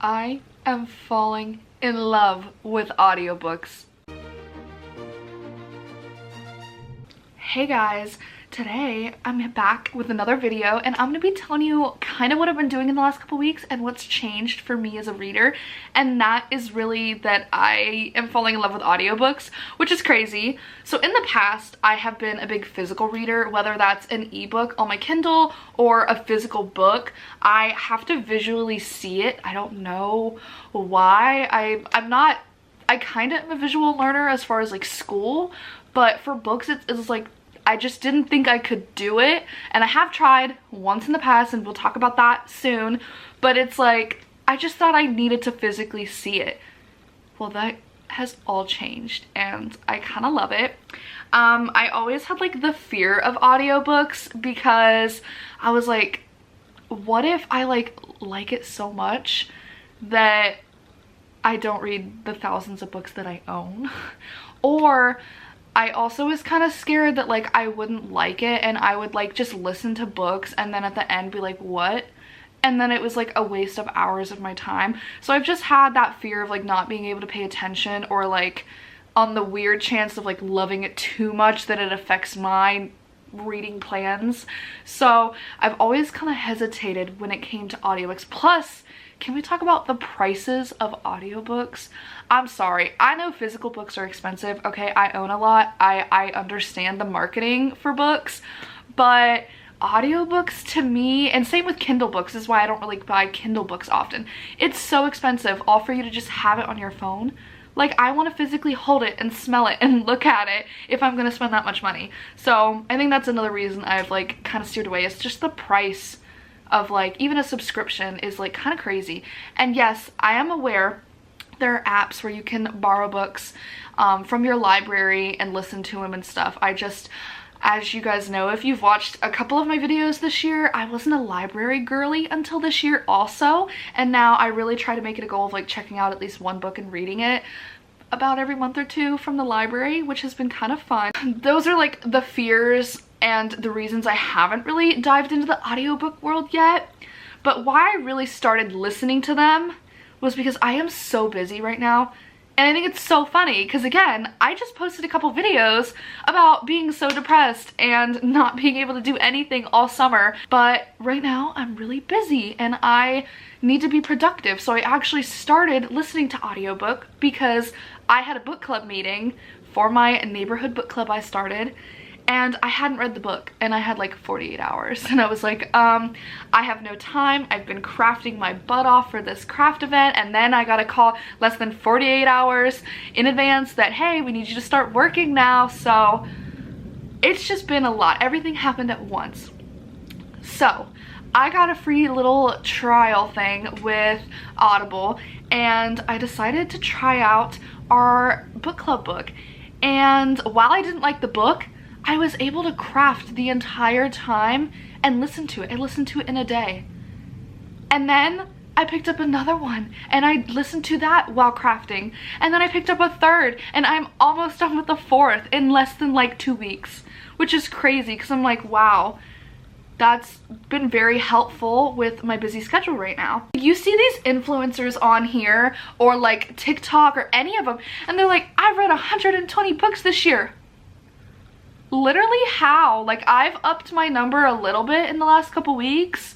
I am falling in love with audiobooks. Hey guys, today I'm back with another video and I'm gonna be telling you kind of what I've been doing in the last couple weeks and what's changed for me as a reader, and that is really that I am falling in love with audiobooks, which is crazy. So in the past I have been a big physical reader, whether that's an ebook on my Kindle or a physical book. I have to visually see it. I don't know why. I kind of am a visual learner as far as like school, but for books it's like I just didn't think I could do it, and I have tried once in the past and we'll talk about that soon, but it's like I just thought I needed to physically see it. Well, that has all changed and I kind of love it. I always had like the fear of audiobooks because I was like, what if I like it so much that I don't read the thousands of books that I own? Or I also was kind of scared that like I wouldn't like it and I would like just listen to books and then at the end be like, what? And then it was like a waste of hours of my time. So I've just had that fear of like not being able to pay attention, or like on the weird chance of like loving it too much that it affects my reading plans. So I've always kind of hesitated when it came to audiobooks. Plus, can we talk about the prices of audiobooks? I'm sorry, I know physical books are expensive, okay? I own a lot. I understand the marketing for books, but audiobooks to me, and same with Kindle books, is why I don't really buy Kindle books often. It's so expensive, all for you to just have it on your phone. Like, I want to physically hold it and smell it and look at it if I'm going to spend that much money. So I think that's another reason I've like kind of steered away. It's just the price of like even a subscription is like kind of crazy. And yes, I am aware there are apps where you can borrow books from your library and listen to them and stuff. As you guys know, if you've watched a couple of my videos this year, I wasn't a library girly until this year also, and now I really try to make it a goal of like checking out at least one book and reading it about every month or two from the library, which has been kind of fun. Those are like the fears and the reasons I haven't really dived into the audiobook world yet. But why I really started listening to them was because I am so busy right now. And I think it's so funny because, again, I just posted a couple videos about being so depressed and not being able to do anything all summer. But right now I'm really busy and I need to be productive. So I actually started listening to audiobook because I had a book club meeting for my neighborhood book club I started, and I hadn't read the book and I had like 48 hours and I was like, I have no time. I've been crafting my butt off for this craft event, and then I got a call less than 48 hours in advance that, hey, we need you to start working now. So it's just been a lot. Everything happened at once. So I got a free little trial thing with Audible and I decided to try out our book club book. And while I didn't like the book, I was able to craft the entire time and listen to it. I listened to it in a day. And then I picked up another one and I listened to that while crafting. And then I picked up a third and I'm almost done with the fourth in less than like 2 weeks, which is crazy because I'm like, wow, that's been very helpful with my busy schedule right now. You see these influencers on here or like TikTok or any of them, and they're like, I've read 120 books this year. Literally how? Like, I've upped my number a little bit in the last couple weeks,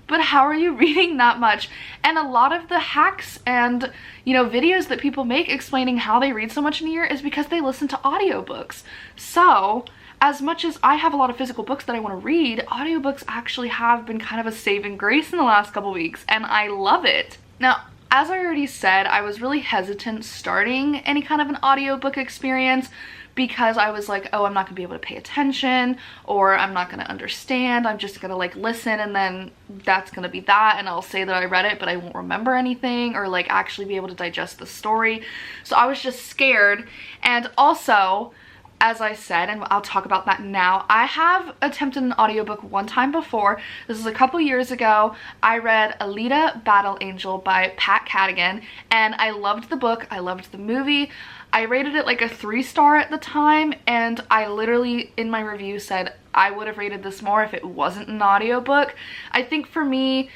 but how are you reading that much? And a lot of the hacks and, you know, videos that people make explaining how they read so much in a year is because they listen to audiobooks. So as much as I have a lot of physical books that I want to read, audiobooks actually have been kind of a saving grace in the last couple weeks, and I love it. Now, as I already said, I was really hesitant starting any kind of an audiobook experience because I was like, oh, I'm not gonna be able to pay attention, or I'm not gonna understand. I'm just gonna like listen and then that's gonna be that, and I'll say that I read it but I won't remember anything or like actually be able to digest the story. So I was just scared. And also, as I said, and I'll talk about that now, I have attempted an audiobook one time before. This was a couple years ago. I read Alita Battle Angel by Pat Cadigan, and I loved the book. I loved the movie. I rated it like a 3-star at the time, and I literally in my review said I would have rated this more if it wasn't an audiobook. I think for me,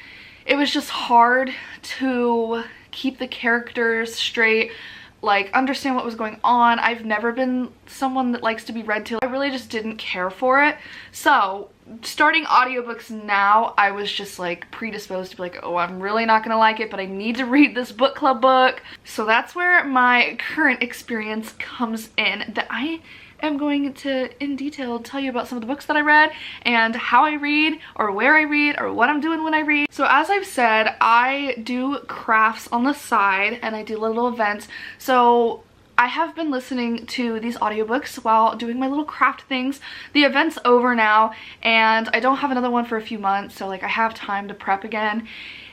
it was just hard to keep the characters straight, like understand what was going on. I've never been someone that likes to be read to. I really just didn't care for it. So starting audiobooks now, I was just like predisposed to be like, oh, I'm really not gonna like it, but I need to read this book club book. So that's where my current experience comes in, that I am going to in detail tell you about some of the books that I read and how I read, or where I read, or what I'm doing when I read. So as I've said, I do crafts on the side and I do little events. So I have been listening to these audiobooks while doing my little craft things. The event's over now and I don't have another one for a few months, so like I have time to prep again.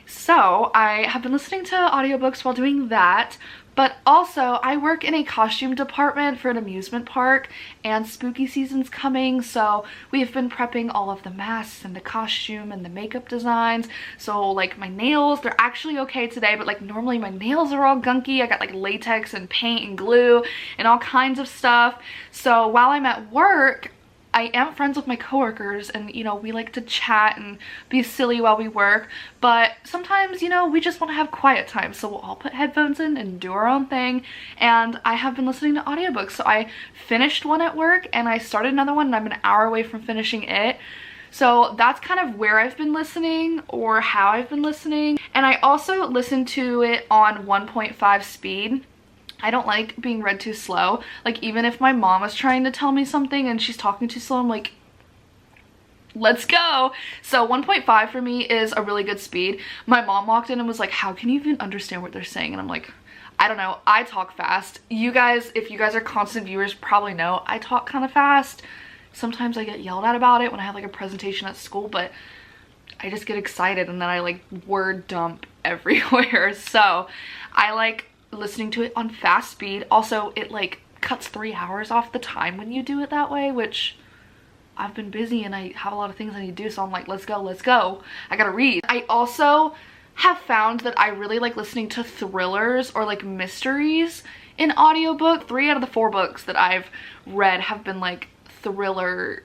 So I have been listening to audiobooks while doing that. But also, I work in a costume department for an amusement park, and spooky season's coming, so we have been prepping all of the masks and the costume and the makeup designs. So like my nails, they're actually okay today, but like normally my nails are all gunky. I got like latex and paint and glue and all kinds of stuff. So while I'm at work, I am friends with my coworkers, and you know, we like to chat and be silly while we work, but sometimes, you know, we just want to have quiet time, so we'll all put headphones in and do our own thing. And I have been listening to audiobooks, so I finished one at work and I started another one and I'm an hour away from finishing it. So that's kind of where I've been listening, or how I've been listening. And I also listen to it on 1.5 speed. I don't like being read too slow. Like, even if my mom is trying to tell me something and she's talking too slow, I'm like, let's go. So 1.5 for me is a really good speed. My mom walked in and was like, how can you even understand what they're saying? And I'm like, I don't know, I talk fast. You guys, if you guys are constant viewers, probably know I talk kind of fast. Sometimes I get yelled at about it when I have like a presentation at school, but I just get excited and then I like word dump everywhere. So I like listening to it on fast speed. Also, it like cuts 3 hours off the time when you do it that way, which I've been busy and I have a lot of things I need to do, so I'm like, let's go, I gotta read. I also have found that I really like listening to thrillers or like mysteries in audiobook. 3 out of the 4 books that I've read have been like thriller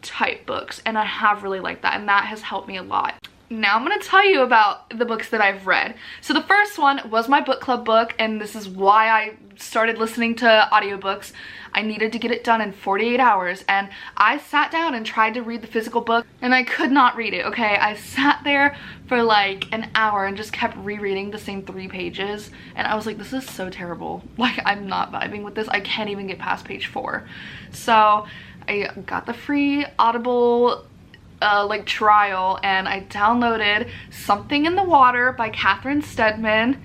type books, and I have really liked that, and that has helped me a lot. Now I'm going to tell you about the books that I've read. So the first one was my book club book, and this is why I started listening to audiobooks. I needed to get it done in 48 hours, and I sat down and tried to read the physical book, and I could not read it, okay? I sat there for like an hour and just kept rereading the same 3 pages, and I was like, this is so terrible. Like, I'm not vibing with this. I can't even get past page 4. So I got the free Audible like trial, and I downloaded Something in the Water by Catherine Steadman,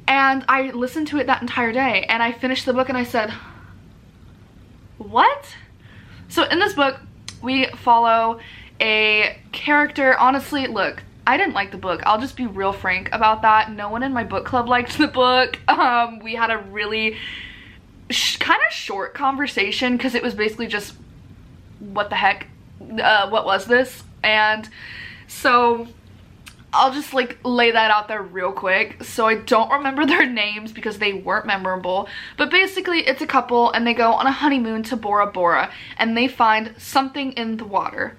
and I listened to it that entire day, and I finished the book and I said, what? So in this book we follow a character. Honestly, look, I didn't like the book. I'll just be real frank about that. No one in my book club liked the book. We had a really kind of short conversation because it was basically just, what the heck, what was this? And so I'll just like lay that out there real quick. So I don't remember their names because they weren't memorable, but basically it's a couple and they go on a honeymoon to Bora Bora and they find something in the water.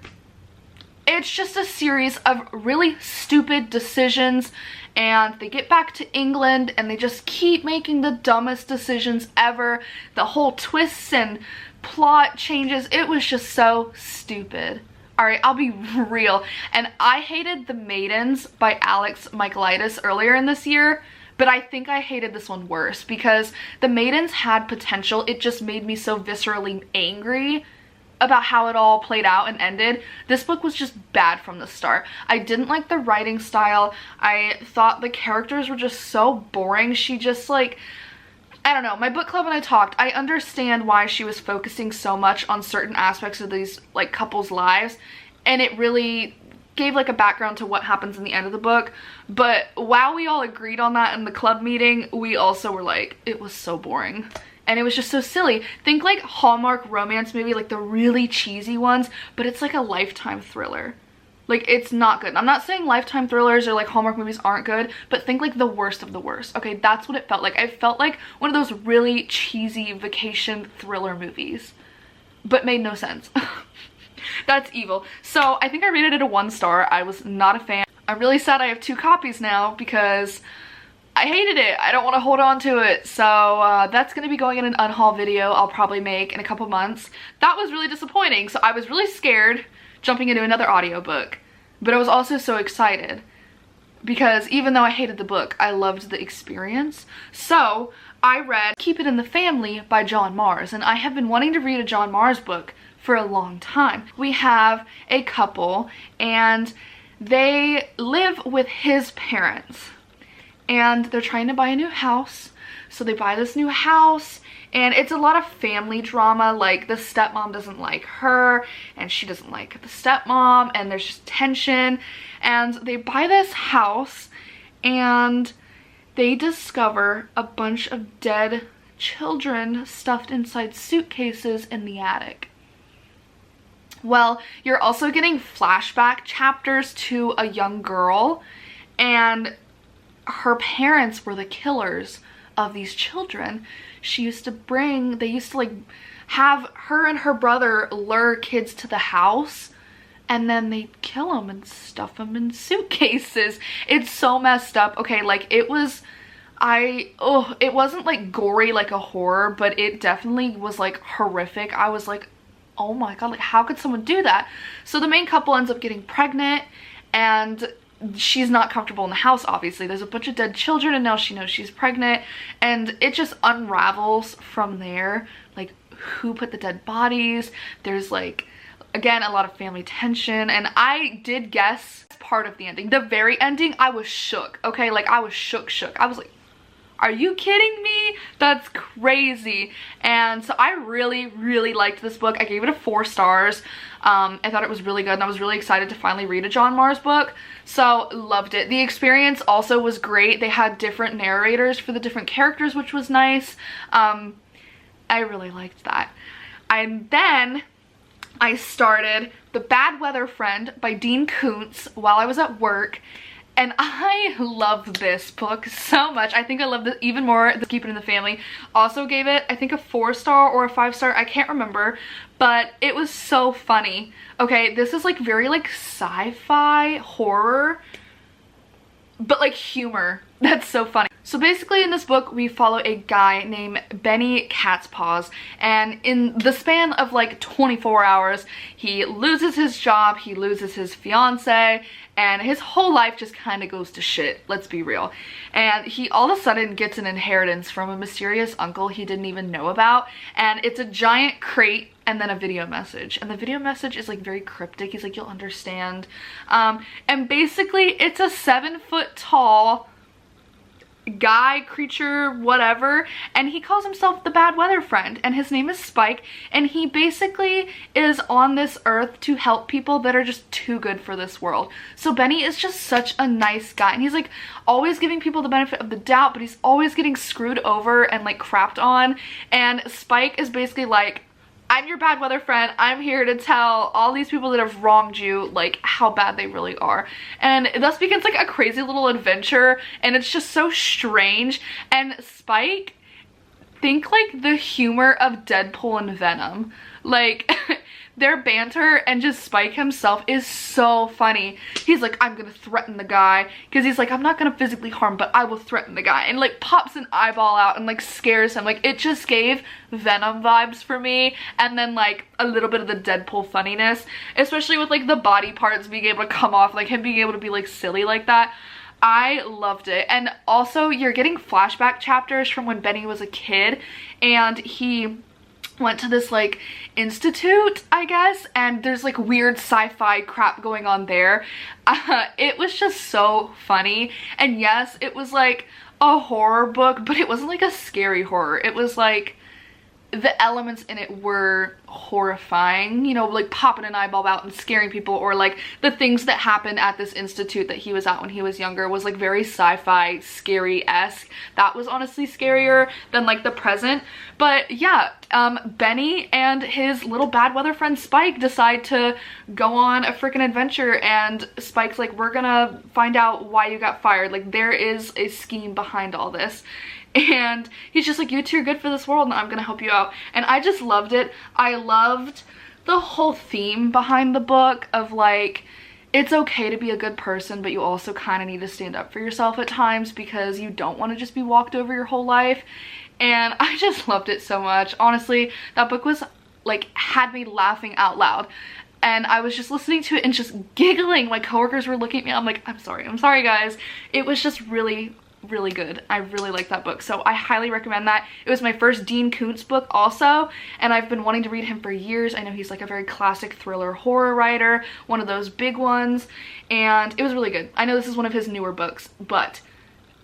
It's just a series of really stupid decisions, and they get back to England and they just keep making the dumbest decisions ever. The whole twists and plot changes, it was just so stupid. Alright, I'll be real. And I hated The Maidens by Alex Michaelides earlier in this year, but I think I hated this one worse because The Maidens had potential. It just made me so viscerally angry about how it all played out and ended. This book was just bad from the start. I didn't like the writing style. I thought the characters were just so boring. She just like, I don't know, my book club and I talked, I understand why she was focusing so much on certain aspects of these like couples' lives, and it really gave like a background to what happens in the end of the book. But while we all agreed on that in the club meeting, we also were like, it was so boring. And it was just so silly. Think like Hallmark romance movie, like the really cheesy ones, but it's like a Lifetime thriller. Like, it's not good. I'm not saying Lifetime thrillers or like Hallmark movies aren't good, but think like the worst of the worst. Okay, that's what it felt like. I felt like one of those really cheesy vacation thriller movies, but made no sense. That's evil. So I think I rated it a 1 star. I was not a fan. I'm really sad I have 2 copies now because I hated it. I don't want to hold on to it. So that's going to be going in an unhaul video I'll probably make in a couple months. That was really disappointing. So I was really scared jumping into another audiobook, but I was also so excited because even though I hated the book, I loved the experience. So I read Keep It in the Family by John Mars, and I have been wanting to read a John Mars book for a long time. We have a couple and they live with his parents and they're trying to buy a new house. So they buy this new house and it's a lot of family drama. Like the stepmom doesn't like her and she doesn't like the stepmom, and there's just tension. And they buy this house and they discover a bunch of dead children stuffed inside suitcases in the attic. Well, you're also getting flashback chapters to a young girl, and her parents were the killers of these children. They used to like have her and her brother lure kids to the house and then they kill them and stuff them in suitcases. It's so messed up. Okay, like it wasn't like gory like a horror, but it definitely was like horrific. I was like, oh my god, like how could someone do that? So the main couple ends up getting pregnant and she's not comfortable in the house, obviously. There's a bunch of dead children and now she knows she's pregnant, and it just unravels from there. Like, who put the dead bodies? There's like, again, a lot of family tension, and I did guess part of the ending. The very ending, I was shook, okay? Like, I was shook. I was like, are you kidding me? That's crazy. And so I really liked this book. I gave it a 4 stars. I thought it was really good and I was really excited to finally read a John Mars book. So loved it. The experience also was great. They had different narrators for the different characters, which was nice. I really liked that. And then I started The Bad Weather Friend by Dean Koontz while I was at work. And I love this book so much. I think I love it even more than Keep It in the Family. Also gave it, I think, a 4-star or a 5-star. I can't remember. But it was so funny. Okay, this is like very like sci-fi horror, but like humor. That's so funny. So basically in this book we follow a guy named Benny Catspaws, and in the span of like 24 hours he loses his job, he loses his fiance, and his whole life just kind of goes to shit, let's be real. And he all of a sudden gets an inheritance from a mysterious uncle he didn't even know about, and it's a giant crate and then a video message, and the video message is like very cryptic. He's like, you'll understand. And basically it's a 7-foot tall guy, creature, whatever, and he calls himself the Bad Weather Friend, and his name is Spike, and he basically is on this earth to help people that are just too good for this world. So Benny is just such a nice guy, and he's like always giving people the benefit of the doubt, but he's always getting screwed over and like crapped on. And Spike is basically like, I'm your bad weather friend. I'm here to tell all these people that have wronged you like how bad they really are. And thus begins like a crazy little adventure, and it's just so strange. And Spike, think like the humor of Deadpool and Venom. Like their banter and just Spike himself is so funny. He's like, I'm gonna threaten the guy, because he's like, I'm not gonna physically harm, but I will threaten the guy, and like pops an eyeball out and like scares him. Like it just gave Venom vibes for me, and then like a little bit of the Deadpool funniness, especially with like the body parts being able to come off, like him being able to be like silly like that. I loved it. And also you're getting flashback chapters from when Benny was a kid, and he went to this like institute, I guess, and there's like weird sci-fi crap going on there. It was just so funny. And yes, it was like a horror book, but it wasn't like a scary horror. It was like the elements in it were horrifying, you know, like popping an eyeball out and scaring people, or like the things that happened at this institute that he was at when he was younger was like very sci-fi, scary-esque. That was honestly scarier than like the present. But yeah, Benny and his little bad weather friend Spike decide to go on a freaking adventure, and Spike's like, we're gonna find out why you got fired. Like there is a scheme behind all this. And he's just like, you two are good for this world and I'm gonna help you out. And I just loved it. I loved the whole theme behind the book of like, it's okay to be a good person, but you also kind of need to stand up for yourself at times because you don't want to just be walked over your whole life. And I just loved it so much. Honestly, that book was like, had me laughing out loud. And I was just listening to it and just giggling. My coworkers were looking at me. I'm like, I'm sorry guys. It was just really good. I really like that book, so I highly recommend that. It was my first Dean Koontz book also, and I've been wanting to read him for years. I know he's like a very classic thriller horror writer, one of those big ones, and it was really good. I know this is one of his newer books, but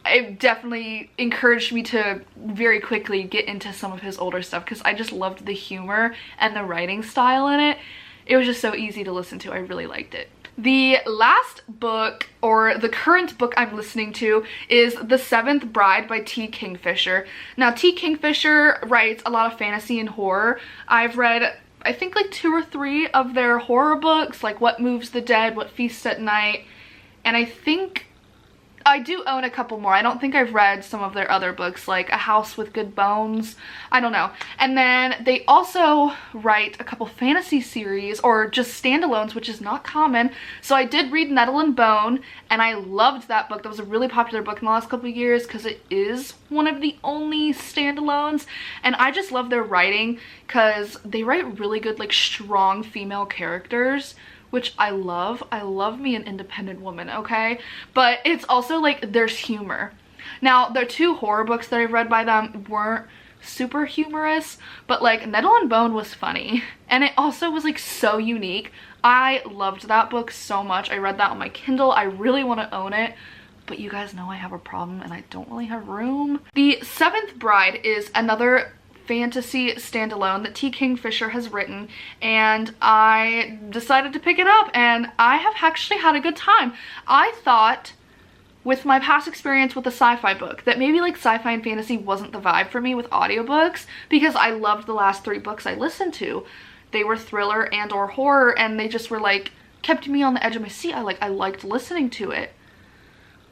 it definitely encouraged me to very quickly get into some of his older stuff because I just loved the humor and the writing style in it. It was just so easy to listen to. I really liked it. The last book, or the current book I'm listening to, is The Seventh Bride by T. Kingfisher. Now, T. Kingfisher writes a lot of fantasy and horror. I've read, I think, like 2 or 3 of their horror books, like What Moves the Dead, What Feasts at Night, and I think I do own a couple more. I don't think I've read some of their other books, like A House with Good Bones. I don't know. And then they also write a couple fantasy series, or just standalones, which is not common. So I did read Nettle and Bone, and I loved that book. That was a really popular book in the last couple of years because it is one of the only standalones. And I just love their writing because they write really good, like, strong female characters, which I love. I love me an independent woman, okay? But it's also like there's humor. Now, the 2 horror books that I've read by them weren't super humorous, but like Nettle and Bone was funny. And it also was like so unique. I loved that book so much. I read that on my Kindle. I really want to own it, but you guys know I have a problem and I don't really have room. The Seventh Bride is another fantasy standalone that T. Kingfisher has written, and I decided to pick it up, and I have actually had a good time. I thought, with my past experience with a sci-fi book, that maybe like sci-fi and fantasy wasn't the vibe for me with audiobooks, because I loved the last 3 books I listened to. They were thriller and or horror, and they just were like, kept me on the edge of my seat. I liked listening to it.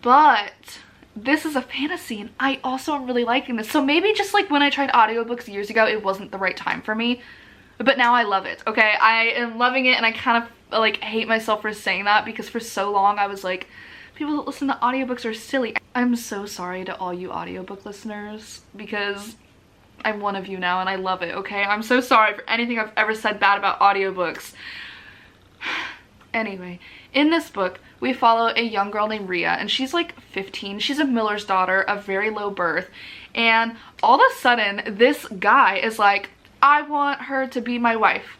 But this is a fantasy, and I also am really liking this. So maybe just like when I tried audiobooks years ago, it wasn't the right time for me, but now I love it, okay? I am loving it, and I kind of like hate myself for saying that because for so long I was like, people that listen to audiobooks are silly. I'm so sorry to all you audiobook listeners because I'm one of you now and I love it, okay? I'm so sorry for anything I've ever said bad about audiobooks. Anyway, in this book, we follow a young girl named Rhea, and she's like 15. She's a miller's daughter of very low birth, and all of a sudden, this guy is like, I want her to be my wife.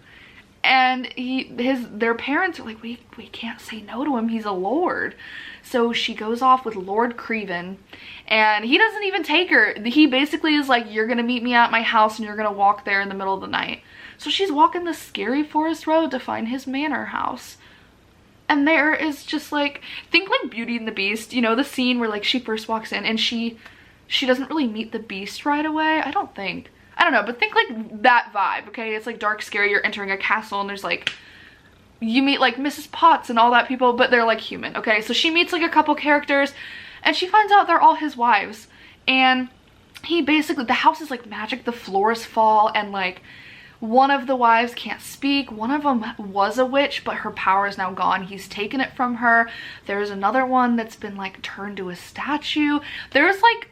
And their parents are like, we can't say no to him, he's a lord. So she goes off with Lord Creven, and he doesn't even take her. He basically is like, you're gonna meet me at my house, and you're gonna walk there in the middle of the night. So she's walking this scary forest road to find his manor house. And there is just like, think like Beauty and the Beast, you know, the scene where like she first walks in and she doesn't really meet the beast right away. I don't know, but think like that vibe, okay? It's like dark, scary, you're entering a castle and there's like, you meet like Mrs. Potts and all that people, but they're like human, okay? So she meets like a couple characters and she finds out they're all his wives. And he basically, the house is like magic, the floors fall, and like, one of the wives can't speak. One of them was a witch, but her power is now gone. He's taken it from her. There's another one that's been like turned to a statue. There's like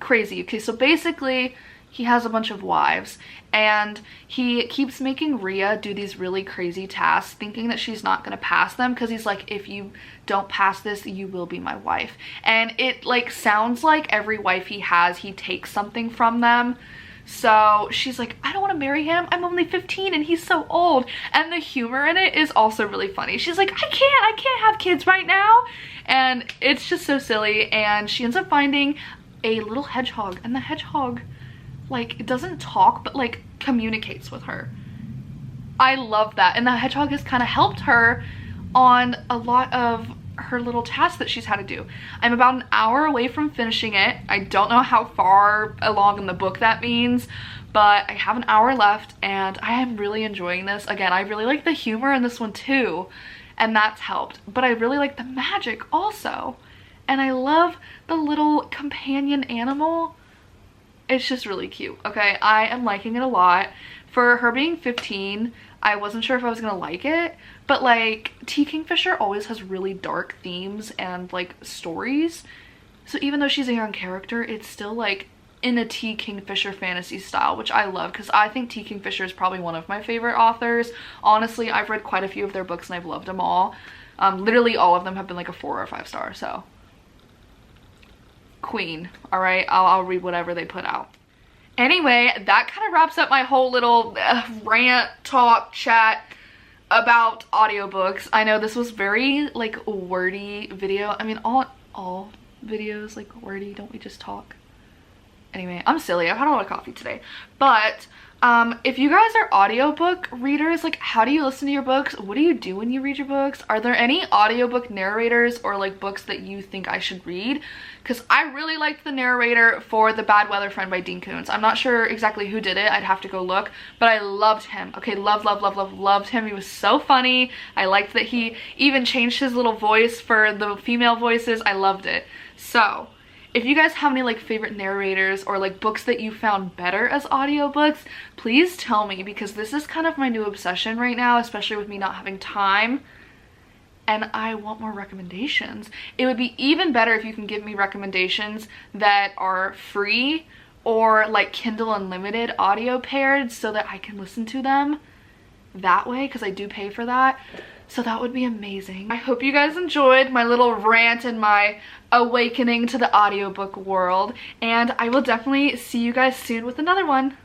crazy. Okay, so basically he has a bunch of wives and he keeps making Rhea do these really crazy tasks, thinking that she's not gonna pass them, because he's like, if you don't pass this, you will be my wife. And it like sounds like every wife he has, he takes something from them. So she's like, I don't want to marry him. I'm only 15 and he's so old. And the humor in it is also really funny. She's like, I can't have kids right now. And it's just so silly. And she ends up finding a little hedgehog, and the hedgehog, like, it doesn't talk, but like communicates with her. I love that. And the hedgehog has kind of helped her on a lot of her little tasks that she's had to do. I'm about an hour away from finishing it. I don't know how far along in the book that means, but I have an hour left and I am really enjoying this. Again, I really like the humor in this one too, and that's helped, but I really like the magic also. And I love the little companion animal. It's just really cute, okay? I am liking it a lot. For her being 15, I wasn't sure if I was gonna like it, but like T. Kingfisher always has really dark themes and like stories. So even though she's a young character, it's still like in a T. Kingfisher fantasy style, which I love because I think T. Kingfisher is probably one of my favorite authors. Honestly, I've read quite a few of their books and I've loved them all. Literally all of them have been like a 4 or 5 star, so queen. All right, I'll read whatever they put out. Anyway, that kind of wraps up my whole little rant, talk, chat about audiobooks. I know this was very like wordy video. I mean, all videos like wordy, don't we just talk? Anyway, I'm silly. I've had a lot of coffee today. But if you guys are audiobook readers, like how do you listen to your books? What do you do when you read your books? Are there any audiobook narrators or like books that you think I should read? Because I really liked the narrator for The Bad Weather Friend by Dean Koontz. I'm not sure exactly who did it. I'd have to go look. But I loved him. Okay, loved him. He was so funny. I liked that he even changed his little voice for the female voices. I loved it. So if you guys have any like favorite narrators or like books that you found better as audiobooks, please tell me, because this is kind of my new obsession right now, especially with me not having time and I want more recommendations. It would be even better if you can give me recommendations that are free or like Kindle Unlimited audio paired so that I can listen to them that way, because I do pay for that. So that would be amazing. I hope you guys enjoyed my little rant and my awakening to the audiobook world, and I will definitely see you guys soon with another one.